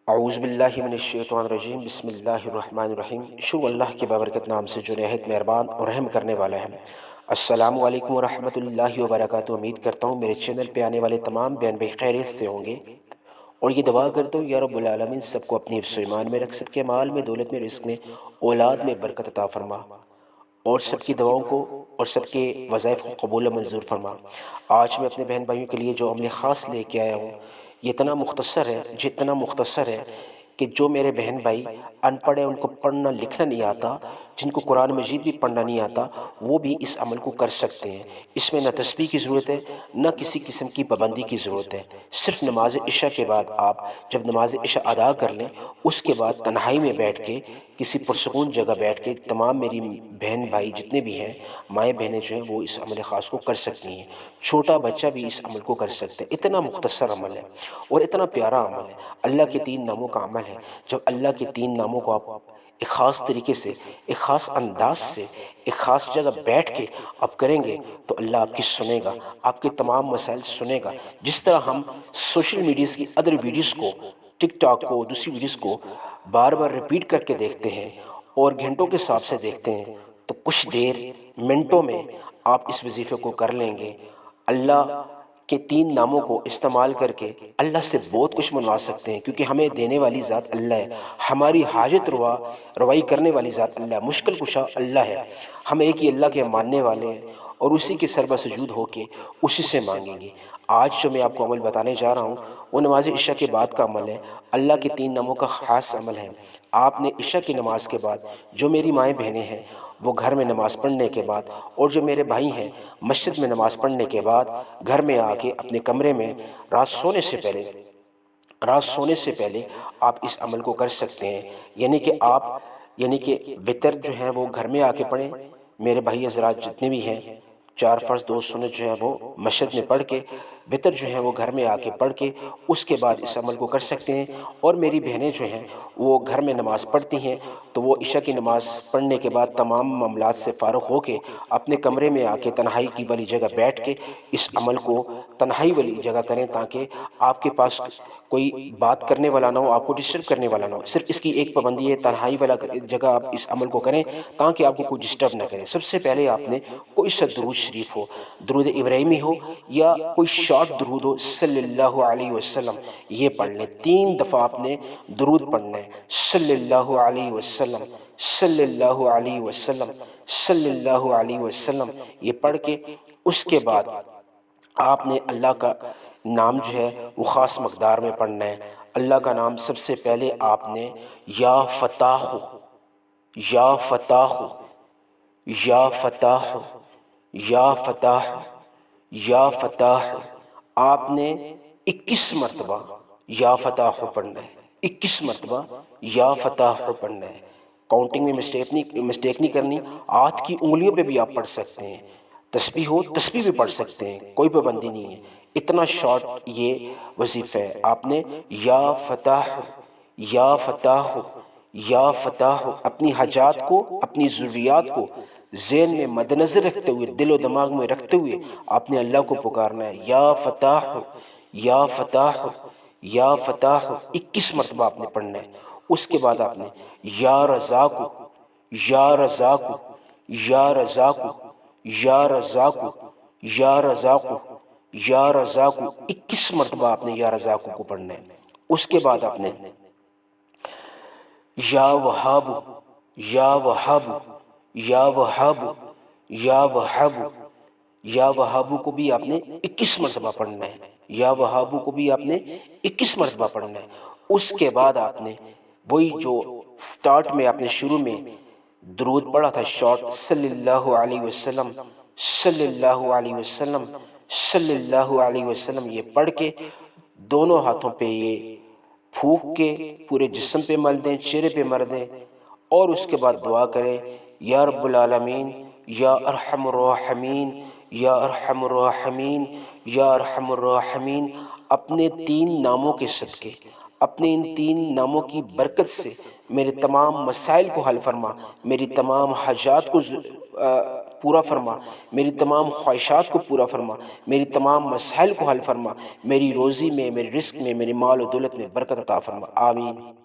اعوذ باللہ من الشیطان الرجیم، بسم اللہ الرحمن الرحیم۔ شروع اللہ کے بابرکت نام سے جو نہایت مہربان اور رحم کرنے والا ہے۔ السلام علیکم ورحمۃ اللہ وبرکاتہ۔ امید کرتا ہوں میرے چینل پہ آنے والے تمام بہن بھائی خیریت سے ہوں گے، اور یہ دعا کرتا ہوں یا رب العالمین سب کو اپنی حفظ و ایمان میں رکھ، سب کے مال میں، دولت میں، رزق میں، اولاد میں برکت عطا فرما، اور سب کی دعاؤں کو اور سب کے وظائف کو قبول و منظور فرما۔ آج میں اپنے بہن بھائیوں کے لیے جو عمل خاص لے کے آیا ہوں، یہ اتنا مختصر ہے، جتنا مختصر ہے کہ جو میرے بہن بھائی ان پڑھ ہیں، ان کو پڑھنا لکھنا نہیں آتا، جن کو قرآن مجید بھی پڑھنا نہیں آتا، وہ بھی اس عمل کو کر سکتے ہیں۔ اس میں نہ تسبیح کی ضرورت ہے، نہ کسی قسم کی پابندی کی ضرورت ہے۔ صرف نماز عشاء کے بعد آپ جب نماز عشاء ادا کر لیں، اس کے بعد تنہائی میں بیٹھ کے، کسی پرسکون جگہ بیٹھ کے، تمام میری بہن بھائی جتنے بھی ہیں، مائیں بہنیں جو ہیں، وہ اس عمل خاص کو کر سکتی ہیں۔ چھوٹا بچہ بھی اس عمل کو کر سکتے ہیں۔ اتنا مختصر عمل ہے اور اتنا پیارا عمل ہے، اللہ کے 3 ناموں کا عمل ہے۔ جب اللہ کے 3 ناموں کو آپ ایک خاص طریقے سے، ایک خاص انداز سے، ایک خاص جگہ بیٹھ کے آپ کریں گے تو اللہ آپ کی سنے گا، آپ کے تمام مسائل سنے گا۔ جس طرح ہم سوشل میڈیاز کی ادر ویڈیوز کو، ٹک ٹاک کو، دوسری ویڈیوز کو بار بار ریپیٹ کر کے دیکھتے ہیں اور گھنٹوں کے حساب سے دیکھتے ہیں، تو کچھ دیر، منٹوں میں آپ اس وظیفے کو کر لیں گے۔ اللہ کے 3 ناموں کو استعمال کر کے اللہ سے بہت کچھ منوا سکتے ہیں، کیونکہ ہمیں دینے والی ذات اللہ ہے، ہماری حاجت روائی کرنے والی ذات اللہ ہے، مشکل کشا اللہ ہے۔ ہم ایک ہی اللہ کے ماننے والے ہیں اور اسی کے سربہ سجود ہو کے اسی سے مانگیں گے۔ آج جو میں آپ کو عمل بتانے جا رہا ہوں، وہ نماز عشاء کے بعد کا عمل ہے، اللہ کے 3 ناموں کا خاص عمل ہے۔ آپ نے عشاء کی نماز کے بعد، جو میری مائیں بہنیں ہیں وہ گھر میں نماز پڑھنے کے بعد، اور جو میرے بھائی ہیں مسجد میں نماز پڑھنے کے بعد، گھر میں آ کے اپنے کمرے میں رات سونے سے پہلے آپ اس عمل کو کر سکتے ہیں۔ یعنی کہ وتر جو ہے وہ گھر میں آ کے پڑھیں۔ میرے بھائی حضرات جتنے بھی ہیں، 4 فرض 2 سنت جو ہے وہ مسجد میں پڑھ کے، وتر جو ہے وہ گھر میں آ کے پڑھ کے، اس کے بعد اس عمل کو کر سکتے ہیں۔ اور میری بہنیں جو ہیں وہ گھر میں نماز پڑھتی ہیں، تو وہ عشاء کی نماز پڑھنے کے بعد تمام معاملات سے فارغ ہو کے اپنے کمرے میں آ کے تنہائی کی والی جگہ بیٹھ کے اس عمل کو تنہائی والی جگہ کریں، تاکہ آپ کے پاس کوئی بات کرنے والا نہ ہو، آپ کو ڈسٹرب کرنے والا نہ ہو۔ صرف اس کی ایک پابندی ہے، تنہائی والا جگہ آپ اس عمل کو کریں تاکہ آپ کو کوئی ڈسٹرب نہ کرے۔ سب سے پہلے آپ نے کوئی سا درود شریف ہو، درود ابراہیمی ہو یا کوئی شارٹ درود ہو، صلی اللہ علیہ وسلم، یہ پڑھ لیں۔ 3 دفعہ آپ نے درود پڑھنا ہے، صلی اللہ علیہ وسلم، صلی اللہ علیہ وسلم، صلی اللہ علیہ وسلم، یہ پڑھ کے اس کے بعد آپ نے اللہ کا نام جو ہے وہ خاص مقدار میں پڑھنا ہے۔ اللہ کا نام سب سے پہلے آپ نے یا فتاح، یا فتاح، یا فتاح، یا فتاح، یا فتاح، آپ نے 21 مرتبہ یا فتاح پڑھنا ہے، 21 مرتبہ یا فتاح پڑھنا ہے۔ کاؤنٹنگ میں مسٹیک نہیں کرنی، ہاتھ کی انگلیوں پہ بھی آپ پڑھ سکتے ہیں۔ تسبیح ہو تسبیح بھی پڑھ سکتے ہیں، کوئی پابندی نہیں ہے۔ اتنا شارٹ یہ وظیفہ ہے۔ آپ نے یا فتاح، یا فتاح، یا فتاح، اپنی حاجات کو، اپنی ضروریات کو ذہن میں مد نظر رکھتے ہوئے، دل و دماغ میں رکھتے ہوئے آپ نے اللہ کو پکارنا ہے، یا فتاح، یا فتاح، یا فتاح، 21 مرتبہ آپ نے پڑھنا ہے۔ اس کے بعد آپ نے یا رزاق، یا رزاق، یا رزاق، یا رزاق، یا رزاق، یا رزاق، 21 مرتبہ آپ نے یا رزاق کو پڑھنا ہے۔ اس کے بعد آپ نے یا وہاب، یا وہاب، یا وہاب، یا وہاب، یا وہابو کو بھی آپ نے 21 مرتبہ پڑھنا ہے، یا وہابو کو بھی آپ نے 21 مرتبہ پڑھنا ہے۔ اس کے بعد آپ نے وہی جو سٹارٹ میں آپ نے شروع میں درود پڑھا تھا شارٹ، صلی اللہ علیہ وسلم، صلی اللہ علیہ وسلم، صلی اللہ علیہ وسلم، یہ پڑھ کے دونوں ہاتھوں پہ یہ پھونک کے پورے جسم پہ مل دیں، چہرے پہ مر دیں، اور اس کے بعد دعا کریں، یا رب العالمین، یا ارحم الراحمین، یا ارحم الراحمین، یا ارحم الراحمین، اپنے 3 ناموں کے صدقے، اپنے ان 3 ناموں کی برکت سے میرے تمام مسائل کو حل فرما، میری تمام حاجات کو پورا فرما، میری تمام خواہشات کو پورا فرما، میری تمام مسائل کو حل فرما، میری روزی میں، میری رزق میں، میری مال و دولت میں برکت عطا فرما، آمین۔